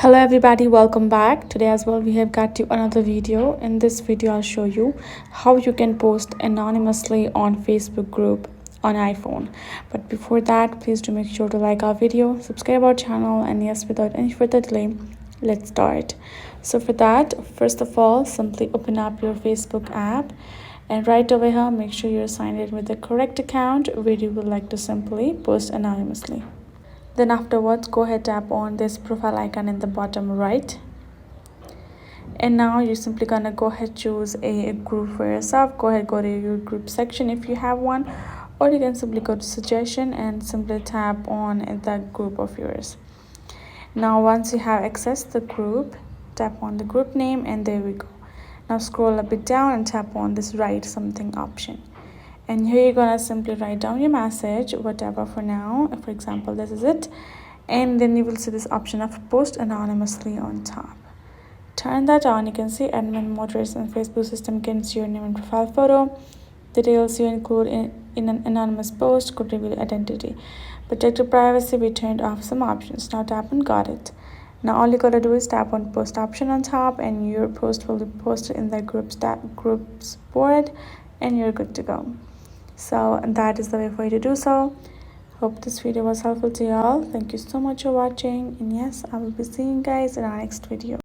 Hello everybody, welcome back. Today as well we have got you another video. In this video I'll show you how you can post anonymously on Facebook group on iPhone. But before that, please do make sure to like our video, subscribe our channel, and yes, without any further delay, let's start. So for that, first of all, simply open up your Facebook app, and right over here make sure you're signed in with the correct account where you would like to simply post anonymously. Then afterwards, go ahead, tap on this profile icon in the bottom right, and now you're simply gonna go ahead, choose a group for yourself. Go ahead, go to your group section if you have one, or you can simply go to suggestion and simply tap on that group of yours. Now once you have accessed the group, tap on the group name, and there we go. Now scroll a bit down and tap on this write something option, and here you're gonna simply write down your message, whatever for now. For example, this is it, and then you will see this option of post anonymously on top. Turn that on. You can see admin moderators and Facebook system can see your name and profile photo. Details you include in an anonymous post could reveal identity. Protect your privacy, we turned off some options. Now tap on got it. Now all you gotta do is tap on post option on top, and your post will be posted in the groups board, and you're good to go. So that is the way for you to do so. Hope this video was helpful to you all. Thank you so much for watching, and yes, I will be seeing you guys in our next video.